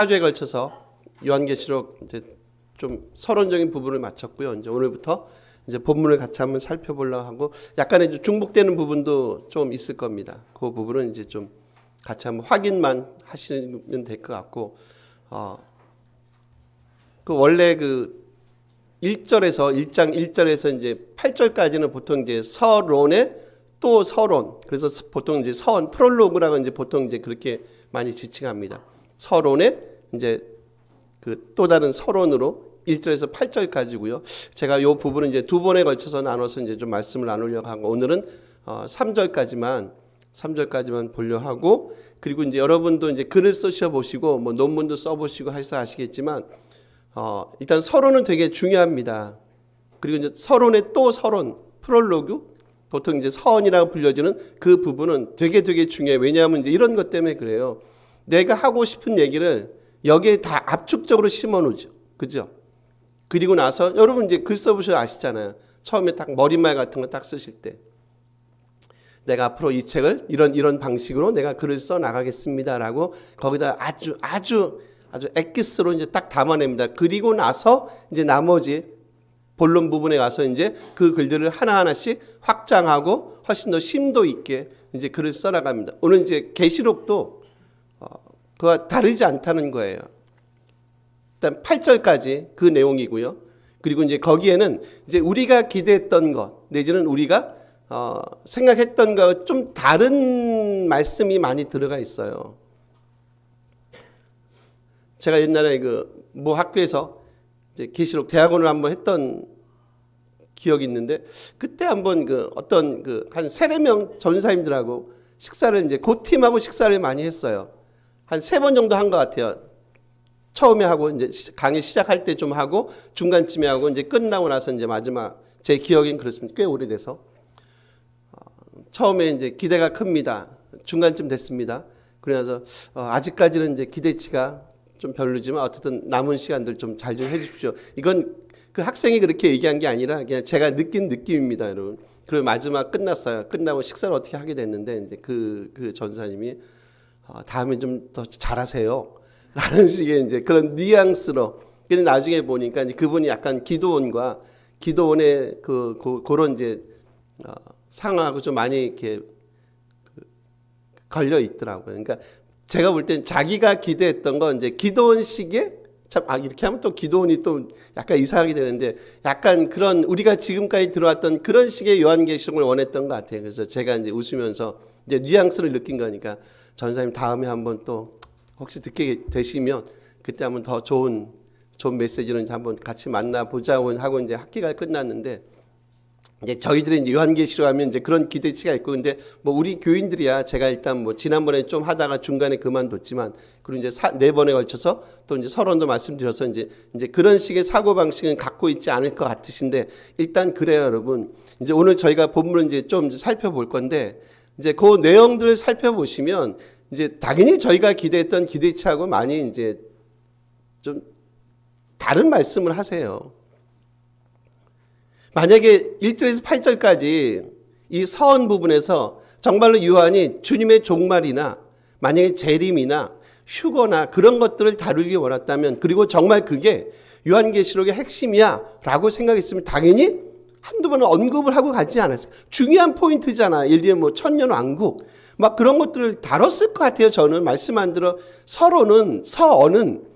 4주에 걸쳐서 요한계시록 이제 좀 서론적인 부분을 마쳤고요. 이제 오늘부터 이제 본문을 같이 한번 살펴보려고 하고 약간의 이제 중복되는 부분도 좀 있을 겁니다. 그 부분은 이제 좀 같이 한번 확인만 하시면 될 것 같고, 그 원래 그 1장 1절에서 이제 8절까지는 보통 이제 서론의 또 서론, 그래서 보통 이제 서론 프롤로그라고 이제 보통 이제 그렇게 많이 지칭합니다. 서론의 이제 그 또 다른 서론으로 1절에서 8절까지고요. 제가 이 부분은 이제 두 번에 걸쳐서 나눠서 이제 좀 말씀을 나누려고 하고, 오늘은 3절까지만 보려 하고, 그리고 이제 여러분도 이제 글을 쓰셔 보시고 뭐 논문도 써 보시고 해서 아시겠지만, 일단 서론은 되게 중요합니다. 그리고 이제 서론의 또 서론, 프롤로그, 보통 이제 서언이라고 불려지는 그 부분은 되게 중요해요. 왜냐하면 이제 이런 것 때문에 그래요. 내가 하고 싶은 얘기를 여기에 다 압축적으로 심어 놓죠. 그죠? 그리고 나서 여러분 이제 글 써보셔서 아시잖아요. 처음에 딱 머릿말 같은 거 딱 쓰실 때, 내가 앞으로 이 책을 이런 방식으로 내가 글을 써 나가겠습니다라고 거기다 아주 엑기스로 이제 딱 담아냅니다. 그리고 나서 이제 나머지 본론 부분에 가서 이제 그 글들을 하나하나씩 확장하고 훨씬 더 심도 있게 이제 글을 써 나갑니다. 오늘 이제 계시록도 그와 다르지 않다는 거예요. 일단 8절까지 그 내용이고요. 그리고 이제 거기에는 이제 우리가 기대했던 것 내지는 우리가 생각했던 것과 좀 다른 말씀이 많이 들어가 있어요. 제가 옛날에 그 모 학교에서 이제 계시록 대학원을 한번 했던 기억이 있는데, 그때 한번 그 어떤 그 한 3-4명 전사님들하고 식사를 이제 그 팀하고 식사를 많이 했어요. 한 3번 정도 한 것 같아요. 처음에 하고 이제 강의 시작할 때 좀 하고 중간쯤에 하고 이제 끝나고 나서 이제 마지막, 제 기억엔 그렇습니다. 꽤 오래돼서 처음에 이제 기대가 큽니다. 중간쯤 됐습니다. 그래서 아직까지는 이제 기대치가 좀 별로지만 어쨌든 남은 시간들 좀 잘 좀 해주십시오. 이건 그 학생이 그렇게 얘기한 게 아니라 그냥 제가 느낀 느낌입니다, 여러분. 그리고 마지막 끝났어요. 끝나고 식사를 어떻게 하게 됐는데 이제 그 전사님이 다음에 좀 더 잘하세요 라는 식의 이제 그런 뉘앙스로. 근데 나중에 보니까 이제 그분이 약간 기도원의 그런 이제 상황하고 좀 많이 이렇게 걸려 있더라고요. 그러니까 제가 볼 땐 자기가 기대했던 건 이제 기도원식의 참, 이렇게 하면 또 기도원이 또 약간 이상하게 되는데, 약간 그런 우리가 지금까지 들어왔던 그런 식의 요한계시록을 원했던 것 같아요. 그래서 제가 이제 웃으면서 이제 뉘앙스를 느낀 거니까, 전사님 다음에 한번 또 혹시 듣게 되시면 그때 한번 더 좋은 메시지를 이제 한번 같이 만나보자고 하고 이제 학기가 끝났는데, 이제 저희들이 이제 요한계시록 하면 이제 그런 기대치가 있고, 근데 뭐 우리 교인들이야 제가 일단 뭐 지난번에 좀 하다가 중간에 그만뒀지만, 그리고 이제 4번에 걸쳐서 또 이제 서론도 말씀드려서 이제 그런 식의 사고방식은 갖고 있지 않을 것 같으신데, 일단 그래요, 여러분. 이제 오늘 저희가 본문을 이제 좀 살펴볼 건데, 이제 그 내용들을 살펴보시면 이제 당연히 저희가 기대했던 기대치하고 많이 이제 좀 다른 말씀을 하세요. 만약에 1절에서 8절까지 이 서원 부분에서 정말로 요한이 주님의 종말이나 만약에 재림이나 휴거나 그런 것들을 다루기 원했다면, 그리고 정말 그게 요한계시록의 핵심이야 라고 생각했으면 당연히 한두 번은 언급을 하고 가지 않았어요. 중요한 포인트잖아. 예를 들면 뭐 천년왕국 막 그런 것들을 다뤘을 것 같아요. 저는 말씀 안 들어. 서론은 서언은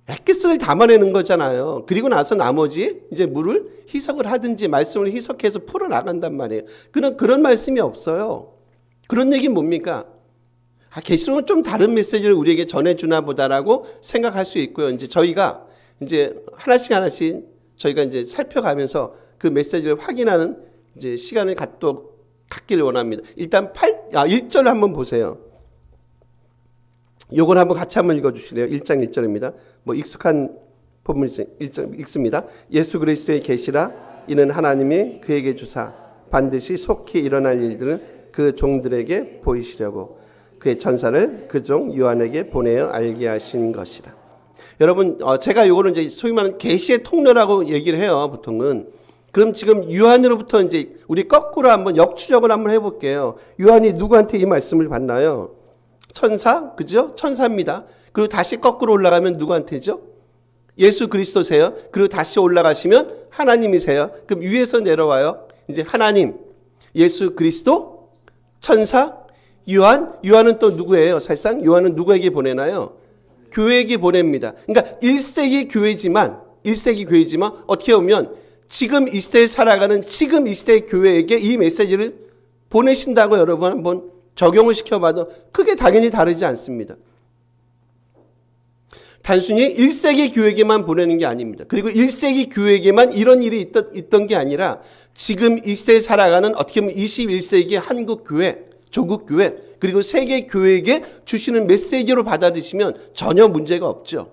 엑기스를 담아내는 거잖아요. 그리고 나서 나머지 이제 물을 희석을 하든지 말씀을 희석해서 풀어나간단 말이에요. 그런 말씀이 없어요. 그런 얘기는 뭡니까? 계시록은 좀 다른 메시지를 우리에게 전해주나 보다라고 생각할 수 있고요. 이제 저희가 이제 하나씩 저희가 이제 살펴가면서 그 메시지를 확인하는 이제 시간을 갖기를 원합니다. 일단 1절 한번 보세요. 요걸 한번 같이 한번 읽어주실래요? 1장 1절입니다. 뭐 익숙한 본문이 읽습니다. 예수 그리스도의 계시라 이는 하나님이 그에게 주사 반드시 속히 일어날 일들을 그 종들에게 보이시려고 그의 천사를 그 종 요한에게 보내어 알게 하신 것이라. 여러분, 제가 요거는 이제 소위 말하는 계시의 통로라고 얘기를 해요, 보통은. 그럼 지금 요한으로부터 이제 우리 거꾸로 한번 역추적을 한번 해볼게요. 요한이 누구한테 이 말씀을 받나요? 천사, 그죠? 천사입니다. 그리고 다시 거꾸로 올라가면 누구한테죠? 예수 그리스도세요. 그리고 다시 올라가시면 하나님이세요. 그럼 위에서 내려와요. 이제 하나님, 예수 그리스도, 천사, 요한은 또 누구예요? 사실상 요한은 누구에게 보내나요? 교회에게 보냅니다. 그러니까 1세기 교회지만 어떻게 보면 지금 이 시대에 살아가는 지금 이 시대의 교회에게 이 메시지를 보내신다고 여러분 한번 적용을 시켜봐도 크게 당연히 다르지 않습니다. 단순히 1세기 교회에게만 보내는 게 아닙니다. 그리고 1세기 교회에게만 이런 일이 있던 게 아니라 지금 이 시대에 살아가는 어떻게 보면 21세기 한국 교회, 조국 교회, 그리고 세계 교회에게 주시는 메시지로 받아들이시면 전혀 문제가 없죠.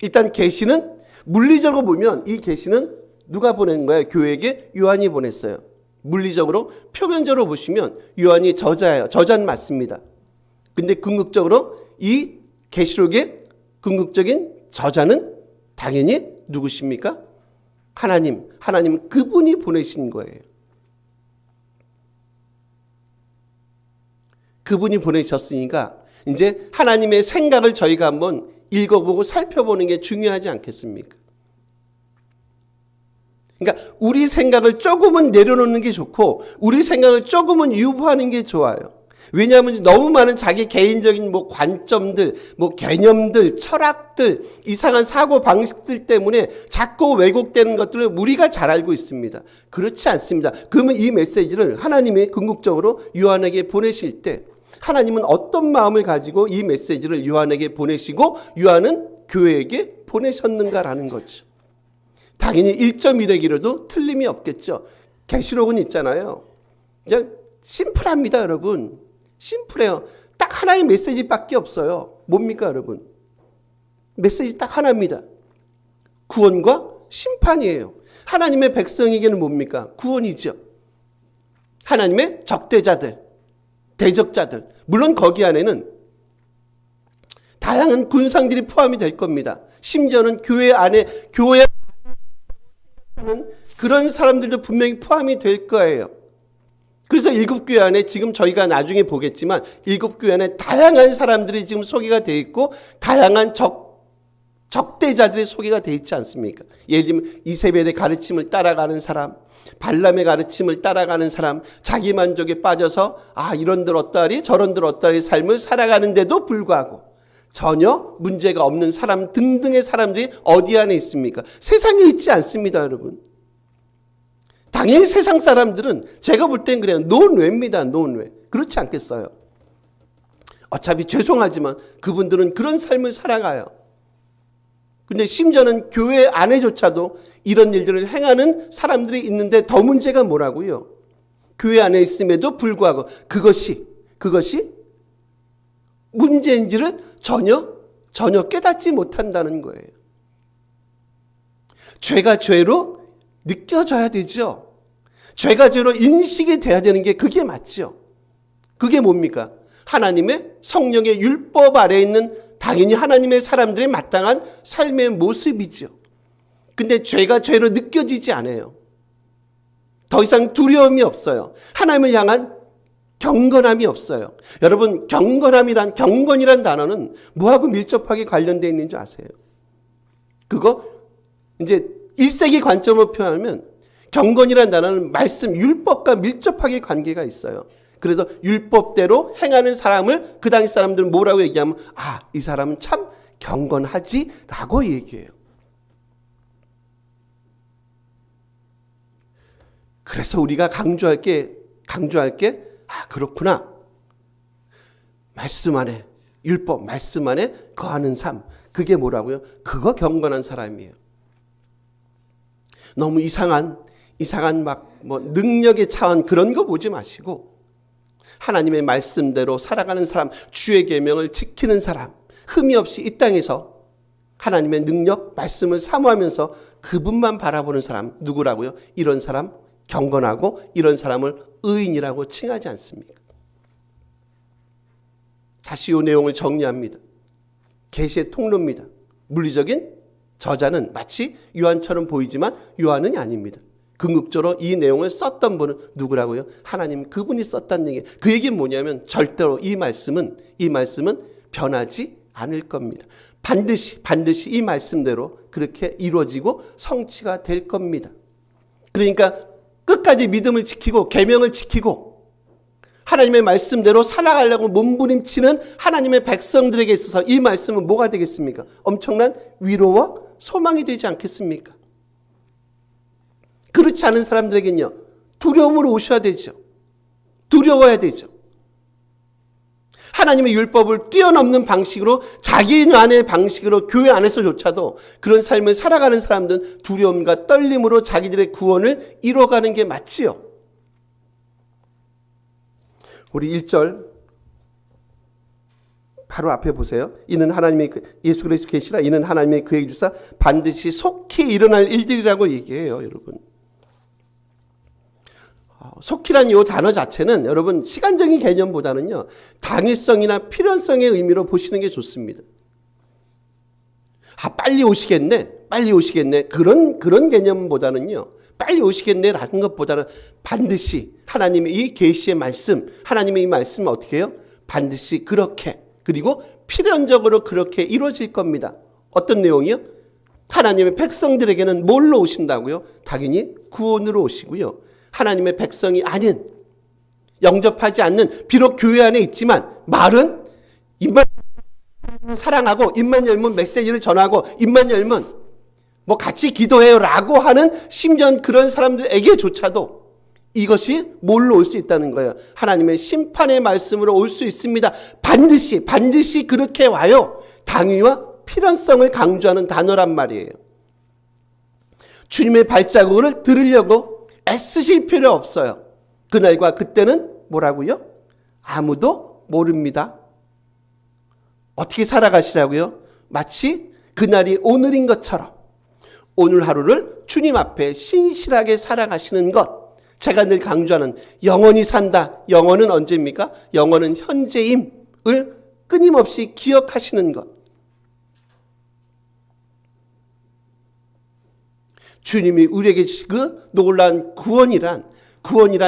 일단 계시는 물리적으로 보면 이 계시는 누가 보낸 거예요? 교회에게 요한이 보냈어요. 물리적으로 표면적으로 보시면 요한이 저자예요. 저자는 맞습니다. 근데 궁극적으로 이 계시록의 궁극적인 저자는 당연히 누구십니까? 하나님 그분이 보내신 거예요. 그분이 보내셨으니까 이제 하나님의 생각을 저희가 한번 읽어보고 살펴보는 게 중요하지 않겠습니까? 그러니까 우리 생각을 조금은 내려놓는 게 좋고 우리 생각을 조금은 유보하는 게 좋아요. 왜냐하면 너무 많은 자기 개인적인 관점들, 개념들, 철학들, 이상한 사고 방식들 때문에 자꾸 왜곡되는 것들을 우리가 잘 알고 있습니다. 그렇지 않습니다. 그러면 이 메시지를 하나님이 궁극적으로 요한에게 보내실 때 하나님은 어떤 마음을 가지고 이 메시지를 요한에게 보내시고 요한은 교회에게 보내셨는가라는 거죠. 당연히 1.1회기로도 틀림이 없겠죠. 계시록은 있잖아요. 그냥 심플합니다, 여러분. 심플해요. 딱 하나의 메시지밖에 없어요. 뭡니까, 여러분? 메시지 딱 하나입니다. 구원과 심판이에요. 하나님의 백성에게는 뭡니까? 구원이죠. 하나님의 적대자들, 대적자들. 물론 거기 안에는 다양한 군상들이 포함이 될 겁니다. 심지어는 교회 안에 그런 사람들도 분명히 포함이 될 거예요. 그래서 7교회 안에 지금 저희가 나중에 보겠지만 7교회 안에 다양한 사람들이 지금 소개가 되어 있고 다양한 적대자들이 소개가 되어 있지 않습니까? 예를 들면 이세벨의 가르침을 따라가는 사람, 발람의 가르침을 따라가는 사람, 자기 만족에 빠져서 이런들 어떠하리 저런들 어떠하리 삶을 살아가는데도 불구하고 전혀 문제가 없는 사람 등등의 사람들이 어디 안에 있습니까? 세상에 있지 않습니다, 여러분. 당연히 세상 사람들은 제가 볼 땐 그래요. 논외입니다. 논외. 그렇지 않겠어요? 어차피 죄송하지만 그분들은 그런 삶을 살아가요. 근데 심지어는 교회 안에조차도 이런 일들을 행하는 사람들이 있는데 더 문제가 뭐라고요? 교회 안에 있음에도 불구하고 그것이 문제인지를 전혀 깨닫지 못한다는 거예요. 죄가 죄로 느껴져야 되죠. 죄가 죄로 인식이 돼야 되는 게 그게 맞죠. 그게 뭡니까? 하나님의 성령의 율법 아래에 있는 당연히 하나님의 사람들의 마땅한 삶의 모습이죠. 근데 죄가 죄로 느껴지지 않아요. 더 이상 두려움이 없어요. 하나님을 향한 경건함이 없어요. 여러분, 경건이란 단어는 뭐하고 밀접하게 관련되어 있는 줄 아세요? 그거 이제 1세기 관점으로 표현하면 경건이란 단어는 말씀, 율법과 밀접하게 관계가 있어요. 그래서 율법대로 행하는 사람을 그 당시 사람들은 뭐라고 얘기하면 이 사람은 참 경건하지 라고 얘기해요. 그래서 우리가 강조할 게 그렇구나. 말씀 안에 율법, 말씀 안에 거하는 삶. 그게 뭐라고요? 그거 경건한 사람이에요. 너무 이상한 능력의 차원 그런 거 보지 마시고 하나님의 말씀대로 살아가는 사람, 주의 계명을 지키는 사람, 흠이 없이 이 땅에서 하나님의 능력, 말씀을 사모하면서 그분만 바라보는 사람 누구라고요? 이런 사람 경건하고 이런 사람을 의인이라고 칭하지 않습니까? 다시 이 내용을 정리합니다. 계시의 통로입니다. 물리적인 저자는 마치 요한처럼 보이지만 요한은 아닙니다. 궁극적으로 이 내용을 썼던 분은 누구라고요? 하나님 그분이 썼다는 얘기. 그 얘기는 뭐냐면 절대로 이 말씀은 변하지 않을 겁니다. 반드시 이 말씀대로 그렇게 이루어지고 성취가 될 겁니다. 그러니까 끝까지 믿음을 지키고 계명을 지키고 하나님의 말씀대로 살아가려고 몸부림치는 하나님의 백성들에게 있어서 이 말씀은 뭐가 되겠습니까? 엄청난 위로와 소망이 되지 않겠습니까? 그렇지 않은 사람들에게는요, 두려움으로 오셔야 되죠. 두려워야 되죠. 하나님의 율법을 뛰어넘는 방식으로 자기만의 방식으로 교회 안에서조차도 그런 삶을 살아가는 사람들은 두려움과 떨림으로 자기들의 구원을 이뤄가는 게 맞지요. 우리 1절 바로 앞에 보세요. 이는 하나님의 예수 그리스도 계시라. 이는 하나님의 그에게 주사 반드시 속히 일어날 일들이라고 얘기해요, 여러분. 속히란 이 단어 자체는 여러분 시간적인 개념보다는요, 당위성이나 필연성의 의미로 보시는 게 좋습니다. 빨리 오시겠네. 그런 개념보다는요, 빨리 오시겠네라는 것보다는 반드시 하나님의 이 계시의 말씀, 하나님의 이 말씀은 어떻게 해요? 반드시 그렇게, 그리고 필연적으로 그렇게 이루어질 겁니다. 어떤 내용이요? 하나님의 백성들에게는 뭘로 오신다고요? 당연히 구원으로 오시고요. 하나님의 백성이 아닌, 영접하지 않는, 비록 교회 안에 있지만 말은 입만 사랑하고 입만 열면 메시지를 전하고 입만 열면 뭐 같이 기도해요 라고 하는 심지어 그런 사람들에게조차도 이것이 뭘로 올 수 있다는 거예요. 하나님의 심판의 말씀으로 올 수 있습니다. 반드시 그렇게 와요. 당위와 필연성을 강조하는 단어란 말이에요. 주님의 발자국을 들으려고 애쓰실 필요 없어요. 그날과 그때는 뭐라고요? 아무도 모릅니다. 어떻게 살아가시라고요? 마치 그날이 오늘인 것처럼 오늘 하루를 주님 앞에 신실하게 살아가시는 것. 제가 늘 강조하는 영원히 산다. 영원은 언제입니까? 영원은 현재임을 끊임없이 기억하시는 것. 주님이 우리에게 그 놀라운 구원이란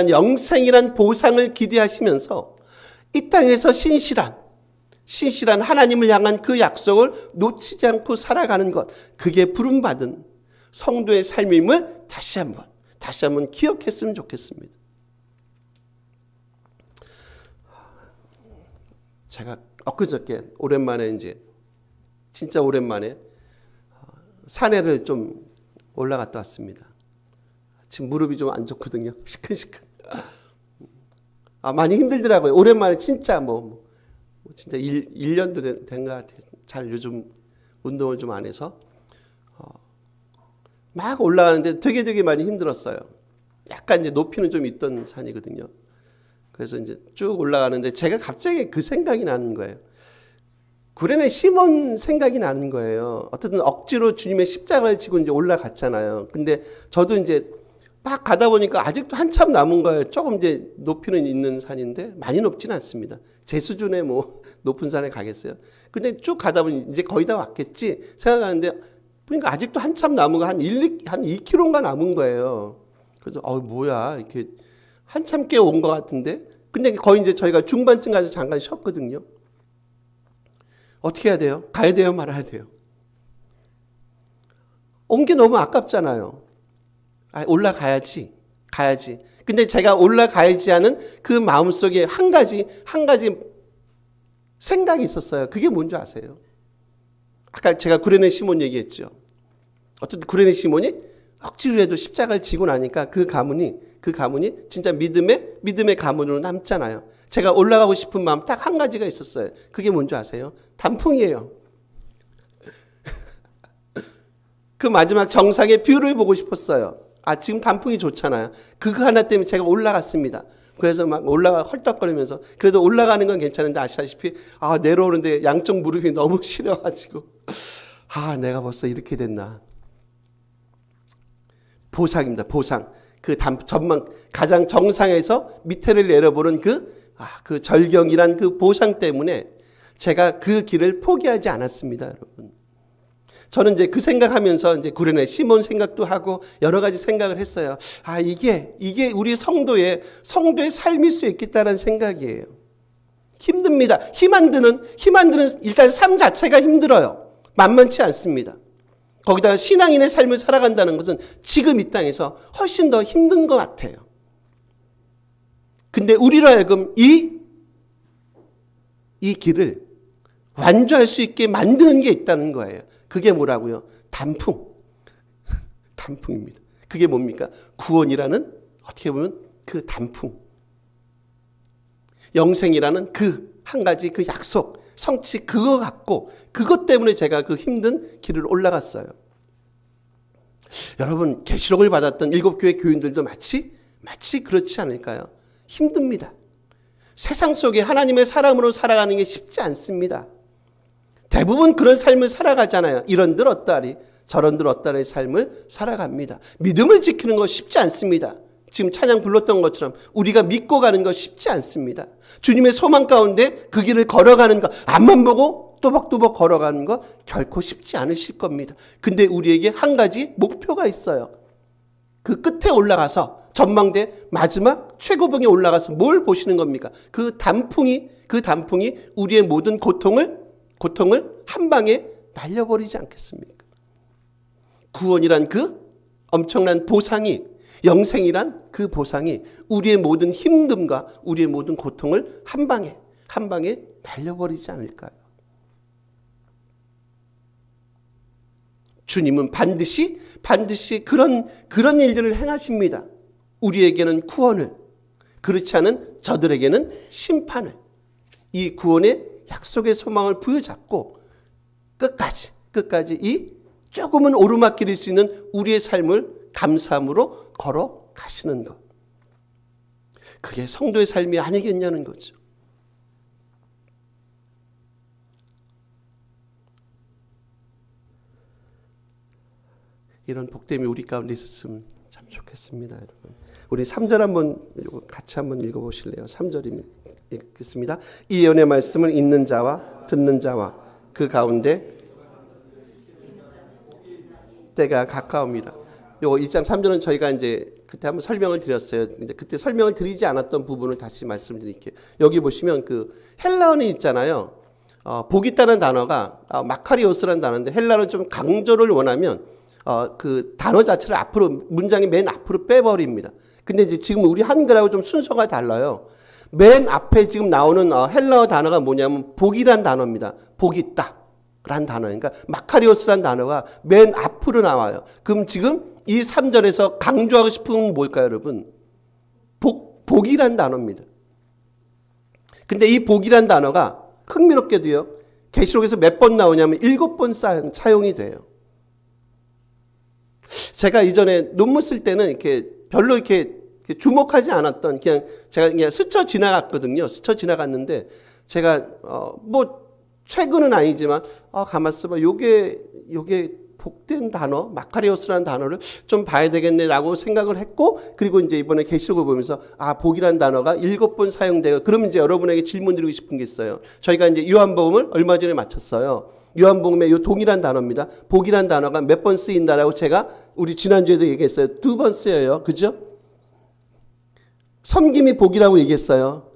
영생이란 보상을 기대하시면서 이 땅에서 신실한 하나님을 향한 그 약속을 놓치지 않고 살아가는 것, 그게 부름받은 성도의 삶임을 다시 한번 기억했으면 좋겠습니다. 제가 엊그저께 진짜 오랜만에 산에를 좀 올라갔다 왔습니다. 지금 무릎이 좀 안 좋거든요. 시큰시큰. 많이 힘들더라고요. 오랜만에 진짜 진짜 1년도 된 것 같아요. 잘 요즘 운동을 좀 안 해서. 막 올라가는데 되게 많이 힘들었어요. 약간 이제 높이는 좀 있던 산이거든요. 그래서 이제 쭉 올라가는데 제가 갑자기 그 생각이 나는 거예요. 구레네 시몬 생각이 나는 거예요. 어쨌든 억지로 주님의 십자가를 지고 이제 올라갔잖아요. 근데 저도 이제 막 가다 보니까 아직도 한참 남은 거예요. 조금 이제 높이는 있는 산인데 많이 높지는 않습니다. 제 수준의 높은 산에 가겠어요. 근데 쭉 가다 보니 이제 거의 다 왔겠지 생각하는데 그러니까 아직도 한참 남은 거 한 2km인가 남은 거예요. 그래서 뭐야 이렇게 한참 꽤 온 것 같은데 근데 거의 이제 저희가 중반쯤 가서 잠깐 쉬었거든요. 어떻게 해야 돼요? 가야 돼요? 말아야 돼요? 온 게 너무 아깝잖아요. 올라가야지. 근데 제가 올라가야지 하는 그 마음속에 한 가지 생각이 있었어요. 그게 뭔지 아세요? 아까 제가 구레네 시몬 얘기했죠. 어떤 구레네 시몬이 억지로라도 십자가를 지고 나니까 그 가문이 진짜 믿음의 가문으로 남잖아요. 제가 올라가고 싶은 마음 딱 한 가지가 있었어요. 그게 뭔지 아세요? 단풍이에요. 그 마지막 정상의 뷰를 보고 싶었어요. 지금 단풍이 좋잖아요. 그거 하나 때문에 제가 올라갔습니다. 그래서 막 헐떡거리면서 그래도 올라가는 건 괜찮은데 아시다시피 내려오는데 양쪽 무릎이 너무 시려가지고 내가 벌써 이렇게 됐나. 보상입니다. 보상. 그 전망 가장 정상에서 밑에를 내려보는 그 절경이란 그 보상 때문에 제가 그 길을 포기하지 않았습니다, 여러분. 저는 이제 그 생각하면서 이제 구레네 시몬 생각도 하고 여러 가지 생각을 했어요. 이게 우리 성도의 삶일 수 있겠다는 생각이에요. 힘듭니다. 힘 안 드는 일단 삶 자체가 힘들어요. 만만치 않습니다. 거기다가 신앙인의 삶을 살아간다는 것은 지금 이 땅에서 훨씬 더 힘든 것 같아요. 근데 우리로 하여금 이 길을 완주할 수 있게 만드는 게 있다는 거예요. 그게 뭐라고요? 단풍입니다. 그게 뭡니까? 구원이라는 어떻게 보면 그 단풍. 영생이라는 그 한 가지 그 약속, 성취 그거 갖고 그것 때문에 제가 그 힘든 길을 올라갔어요. 여러분 계시록을 받았던 7교회 교인들도 마치 그렇지 않을까요? 힘듭니다. 세상 속에 하나님의 사람으로 살아가는 게 쉽지 않습니다. 대부분 그런 삶을 살아가잖아요. 이런들 어떠하리 저런들 어떠하리 삶을 살아갑니다. 믿음을 지키는 거 쉽지 않습니다. 지금 찬양 불렀던 것처럼 우리가 믿고 가는 거 쉽지 않습니다. 주님의 소망 가운데 그 길을 걸어가는 거, 앞만 보고 또박또박 걸어가는 거 결코 쉽지 않으실 겁니다. 근데 우리에게 한 가지 목표가 있어요. 그 끝에 올라가서 전망대 마지막 최고봉에 올라가서 뭘 보시는 겁니까? 그 단풍이 우리의 모든 고통을 한 방에 날려버리지 않겠습니까? 구원이란 그 엄청난 보상이, 영생이란 그 보상이 우리의 모든 힘듦과 우리의 모든 고통을 한 방에 날려버리지 않을까요? 주님은 반드시 그런 일들을 행하십니다. 우리에게는 구원을, 그렇지 않은 저들에게는 심판을, 이 구원의 약속의 소망을 부여잡고 끝까지 이 조금은 오르막길일 수 있는 우리의 삶을 감사함으로 걸어가시는 것. 그게 성도의 삶이 아니겠냐는 거죠. 이런 복됨이 우리 가운데 있었으면 참 좋겠습니다, 여러분. 우리 3절 같이 한번 읽어보실래요? 3절 읽겠습니다. 이 예언의 말씀을 읽는 자와 듣는 자와 그 가운데 때가 가까웁니다. 요 1장 3절은 저희가 이제 그때 한번 설명을 드렸어요. 이제 그때 설명을 드리지 않았던 부분을 다시 말씀드릴게요. 여기 보시면 그 헬라어는 있잖아요. 복 있다는 단어가 마카리오스라는 단어인데 헬라어는 좀 강조를 원하면 그 단어 자체를 앞으로 문장의 맨 앞으로 빼버립니다. 근데 이제 지금 우리 한글하고 좀 순서가 달라요. 맨 앞에 지금 나오는 헬라어 단어가 뭐냐면 복이란 단어입니다. 복 있다. 란 단어. 그러니까 마카리오스란 단어가 맨 앞으로 나와요. 그럼 지금 이 3절에서 강조하고 싶은 건 뭘까요, 여러분? 복이란 단어입니다. 근데 이 복이란 단어가 흥미롭게도요, 계시록에서 몇 번 나오냐면 7번 사용이 돼요. 제가 이전에 논문 쓸 때는 별로 이렇게 주목하지 않았던, 제가 그냥 스쳐 지나갔거든요. 스쳐 지나갔는데, 제가, 최근은 아니지만, 가만 있어봐. 요게 복된 단어, 마카리오스라는 단어를 좀 봐야 되겠네라고 생각을 했고, 그리고 이제 이번에 계시록을 보면서, 복이라는 단어가 7번 사용돼요. 그러면 이제 여러분에게 질문 드리고 싶은 게 있어요. 저희가 이제 요한복음을 얼마 전에 마쳤어요. 요한복음에 요 동일한 단어입니다. 복이란 단어가 몇 번 쓰인다라고 제가 우리 지난주에도 얘기했어요. 2번 쓰여요. 그죠? 섬김이 복이라고 얘기했어요.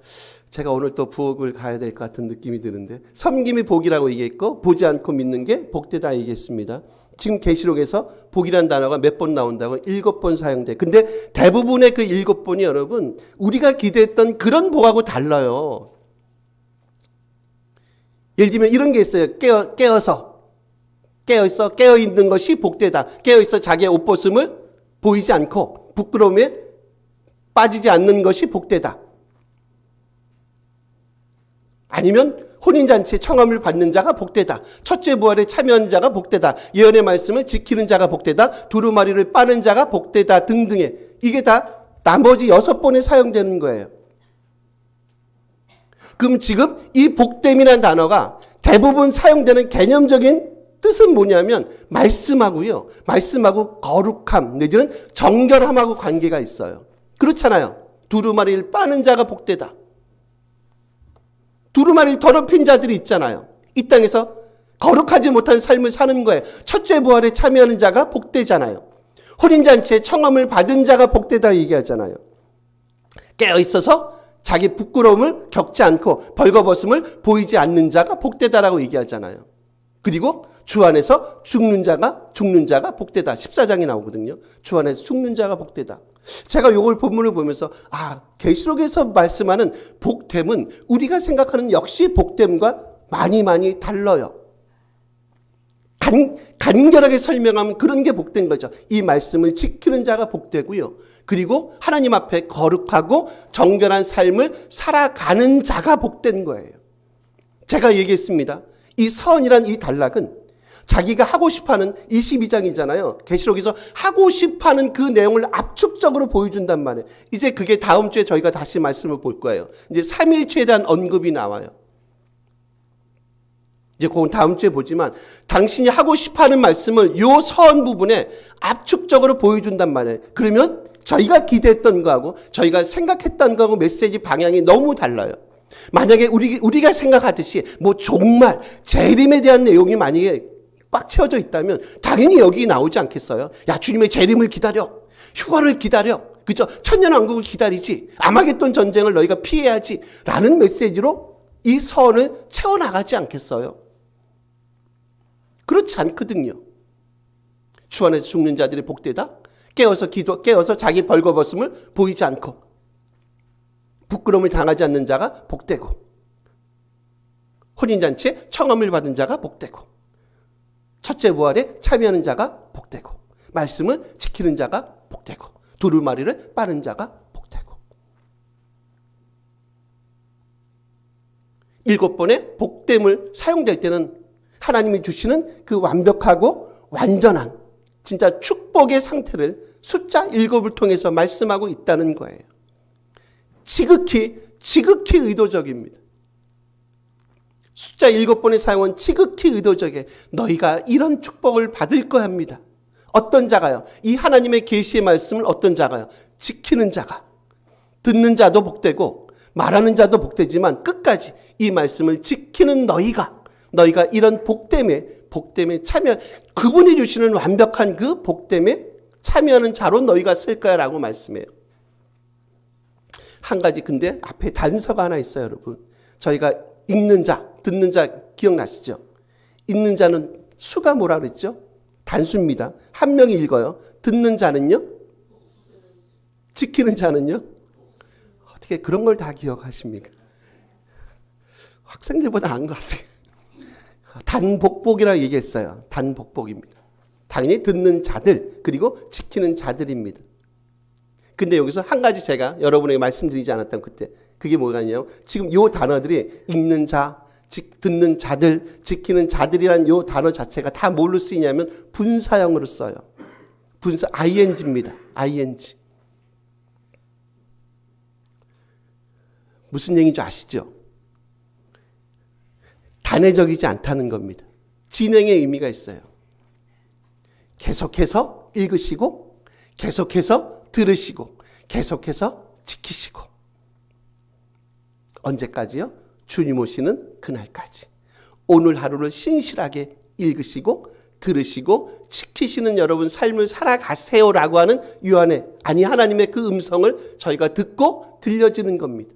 제가 오늘 또 부엌을 가야 될 것 같은 느낌이 드는데, 섬김이 복이라고 얘기했고 보지 않고 믿는 게 복되다 얘기했습니다. 지금 계시록에서 복이란 단어가 몇 번 나온다고? 7번 사용돼. 근데 대부분의 그 7번이 여러분 우리가 기대했던 그런 복하고 달라요. 예를 들면 이런 게 있어요. 깨어 있는 것이 복되다. 깨어 있어 자기의 옷 벗음을 보이지 않고 부끄러움에 빠지지 않는 것이 복되다. 아니면 혼인잔치에 청함을 받는 자가 복되다. 첫째 부활에 참여하는 자가 복되다. 예언의 말씀을 지키는 자가 복되다. 두루마리를 빠는 자가 복되다 등등의, 이게 다 나머지 6번에 사용되는 거예요. 그럼 지금 이 복됨이라는 단어가 대부분 사용되는 개념적인 뜻은 뭐냐면 말씀하고요. 말씀하고 거룩함 내지는 정결함하고 관계가 있어요. 그렇잖아요. 두루마리를 빠는 자가 복되다. 두루마리를 더럽힌 자들이 있잖아요. 이 땅에서 거룩하지 못한 삶을 사는 거예요. 첫째 부활에 참여하는 자가 복되잖아요. 혼인잔치에 청함을 받은 자가 복되다 얘기하잖아요. 깨어있어서 자기 부끄러움을 겪지 않고 벌거벗음을 보이지 않는 자가 복되다라고 얘기하잖아요. 그리고 주 안에서 죽는 자가 복되다. 14장이 나오거든요. 주 안에서 죽는 자가 복되다. 제가 이걸 본문을 보면서 계시록에서 말씀하는 복됨은 우리가 생각하는 역시 복됨과 많이 달라요. 간결하게 설명하면 그런 게 복된 거죠. 이 말씀을 지키는 자가 복되고요. 그리고 하나님 앞에 거룩하고 정결한 삶을 살아가는 자가 복된 거예요. 제가 얘기했습니다. 이 서원이란 이 단락은 자기가 하고 싶어하는 22장이잖아요. 계시록에서 하고 싶어하는 그 내용을 압축적으로 보여준단 말이에요. 이제 그게 다음 주에 저희가 다시 말씀을 볼 거예요. 이제 삼위일체에 대한 언급이 나와요. 이제 그건 다음 주에 보지만 당신이 하고 싶어하는 말씀을 요 서원 부분에 압축적으로 보여준단 말이에요. 그러면 저희가 기대했던 거하고 저희가 생각했던 거하고 메시지 방향이 너무 달라요. 만약에 우리가 생각하듯이 정말 재림에 대한 내용이 만약에 꽉 채워져 있다면 당연히 여기 나오지 않겠어요? 야, 주님의 재림을 기다려. 휴가를 기다려. 그죠? 천년왕국을 기다리지. 아마겟돈 전쟁을 너희가 피해야지. 라는 메시지로 이 서원을 채워나가지 않겠어요? 그렇지 않거든요. 주 안에서 죽는 자들이 복되다. 깨어서 자기 벌거벗음을 보이지 않고 부끄러움을 당하지 않는 자가 복되고 혼인잔치에 청함을 받은 자가 복되고 첫째 부활에 참여하는 자가 복되고 말씀을 지키는 자가 복되고 두루마리를 빠는 자가 복되고 7번의 복됨을 사용될 때는 하나님이 주시는 그 완벽하고 완전한 진짜 축복의 상태를 숫자 7을 통해서 말씀하고 있다는 거예요. 지극히 의도적입니다. 숫자 7번의 사용은 지극히 의도적에 너희가 이런 축복을 받을 거야 합니다. 어떤 자가요? 이 하나님의 계시의 말씀을 어떤 자가요? 지키는 자가. 듣는 자도 복되고 말하는 자도 복되지만 끝까지 이 말씀을 지키는 너희가 이런 복됨에 참여, 그분이 주시는 완벽한 그 복됨에 참여하는 자로 너희가 쓸 거야 라고 말씀해요. 한 가지 근데 앞에 단서가 하나 있어요, 여러분. 저희가 읽는 자, 듣는 자 기억나시죠? 읽는 자는 수가 뭐라 그랬죠? 단수입니다. 한 명이 읽어요. 듣는 자는요? 지키는 자는요? 어떻게 그런 걸 다 기억하십니까? 학생들보다 나은 것 같아요. 단복복이라고 얘기했어요. 단복복입니다. 당연히 듣는 자들 그리고 지키는 자들입니다. 근데 여기서 한 가지 제가 여러분에게 말씀드리지 않았던 그때 그게 뭐냐면 지금 이 단어들이 읽는 자, 듣는 자들, 지키는 자들이란 이 단어 자체가 다 뭘로 쓰이냐면 분사형으로 써요. 분사 ing입니다. ing. 무슨 얘기인지 아시죠? 단회적이지 않다는 겁니다. 진행의 의미가 있어요. 계속해서 읽으시고 계속해서 들으시고 계속해서 지키시고 언제까지요? 주님 오시는 그날까지 오늘 하루를 신실하게 읽으시고 들으시고 지키시는 여러분 삶을 살아가세요라고 하는 요한의 하나님의 그 음성을 저희가 듣고 들려지는 겁니다.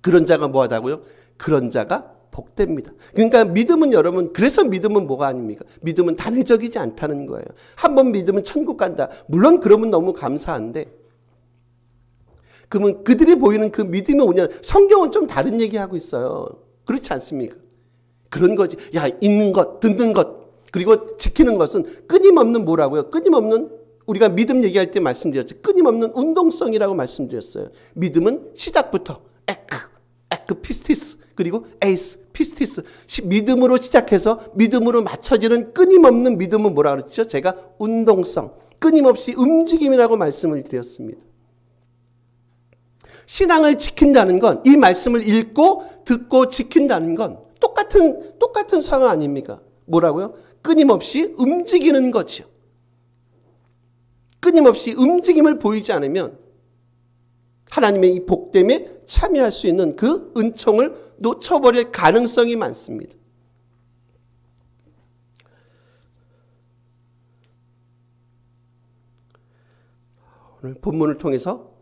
그런 자가 뭐하다고요? 그런 자가 복됩니다. 그러니까 믿음은 여러분, 그래서 믿음은 뭐가 아닙니까? 믿음은 단회적이지 않다는 거예요. 한번 믿으면 천국 간다. 물론 그러면 너무 감사한데 그러면 그들이 보이는 그 믿음의 온전, 성경은 좀 다른 얘기하고 있어요. 그렇지 않습니까? 그런 거지. 야, 읽는 것, 듣는 것, 그리고 지키는 것은 끊임없는 뭐라고요? 끊임없는, 우리가 믿음 얘기할 때 말씀드렸죠. 끊임없는 운동성이라고 말씀드렸어요. 믿음은 시작부터 에크 피스티스, 그리고 에이스 피스티스, 믿음으로 시작해서 믿음으로 맞춰지는 끊임없는 믿음은 뭐라 그랬죠? 제가 운동성, 끊임없이 움직임이라고 말씀을 드렸습니다. 신앙을 지킨다는 건, 이 말씀을 읽고 듣고 지킨다는 건 똑같은 상황 아닙니까? 뭐라고요? 끊임없이 움직이는 거죠. 끊임없이 움직임을 보이지 않으면 하나님의 이 복됨에 참여할 수 있는 그 은총을 놓쳐버릴 가능성이 많습니다. 오늘 본문을 통해서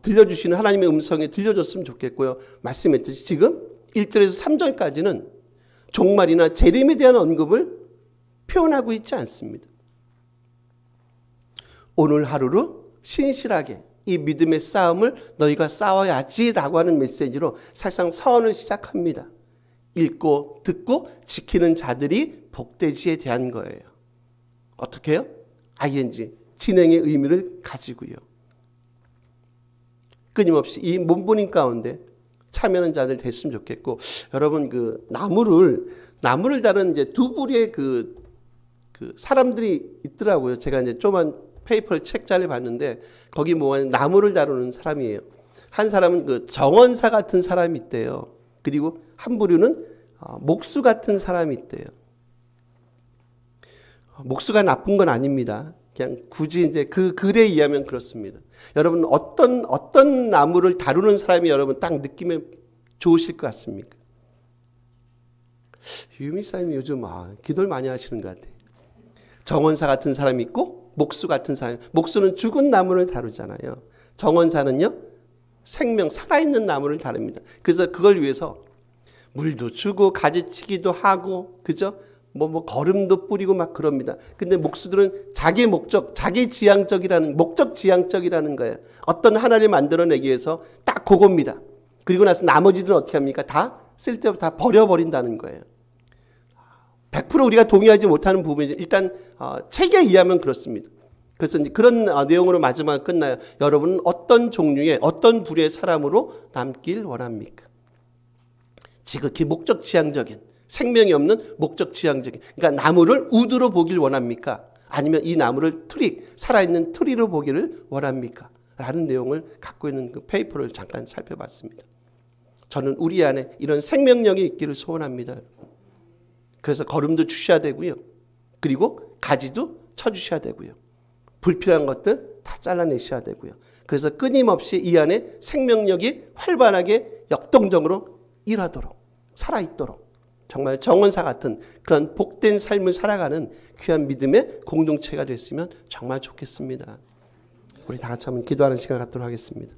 들려주시는 하나님의 음성에 들려줬으면 좋겠고요. 말씀했듯이 지금 1절에서 3절까지는 종말이나 재림에 대한 언급을 표현하고 있지 않습니다. 오늘 하루를 신실하게 이 믿음의 싸움을 너희가 싸워야지라고 하는 메시지로 사실상 서원을 시작합니다. 읽고 듣고 지키는 자들이 복되지에 대한 거예요. 어떻게 해요? ing, 진행의 의미를 가지고요. 끊임없이 이 몸부림 가운데 참여하는 자들 됐으면 좋겠고, 여러분 그 나무를 다루는 이제 두 부류의 그 사람들이 있더라고요. 제가 이제 조그만 페이퍼 책자를 봤는데 거기 나무를 다루는 사람이에요. 한 사람은 그 정원사 같은 사람이 있대요. 그리고 한 부류는 목수 같은 사람이 있대요. 목수가 나쁜 건 아닙니다. 그냥 굳이 이제 그 글에 의하면 그렇습니다. 여러분 어떤 나무를 다루는 사람이 여러분 딱 느끼면 좋으실 것 같습니까? 유미사님이 요즘 기도를 많이 하시는 것 같아요. 정원사 같은 사람이 있고 목수 같은 사람. 목수는 죽은 나무를 다루잖아요. 정원사는요 생명 살아있는 나무를 다룹니다. 그래서 그걸 위해서 물도 주고 가지치기도 하고 그죠? 거름도 뿌리고 막 그럽니다. 근데 목수들은 자기 목적, 자기 지향적이라는, 목적 지향적이라는 거예요. 어떤 하나를 만들어내기 위해서 딱 그겁니다. 그리고 나서 나머지들은 어떻게 합니까? 다 쓸데없이 다 버려버린다는 거예요. 100% 우리가 동의하지 못하는 부분이 일단 책에 의하면 그렇습니다. 그래서 그런 내용으로 마지막 끝나요. 여러분은 어떤 종류의, 어떤 부류의 사람으로 남길 원합니까? 지극히 목적 지향적인, 생명이 없는 목적 지향적인, 그러니까 나무를 우드로 보길 원합니까? 아니면 이 나무를 살아있는 트리로 보기를 원합니까? 라는 내용을 갖고 있는 그 페이퍼를 잠깐 살펴봤습니다. 저는 우리 안에 이런 생명력이 있기를 소원합니다. 그래서 거름도 주셔야 되고요. 그리고 가지도 쳐주셔야 되고요. 불필요한 것들 다 잘라내셔야 되고요. 그래서 끊임없이 이 안에 생명력이 활발하게 역동적으로 일하도록, 살아있도록 정말 정원사 같은 그런 복된 삶을 살아가는 귀한 믿음의 공동체가 됐으면 정말 좋겠습니다. 우리 다 같이 한번 기도하는 시간 갖도록 하겠습니다.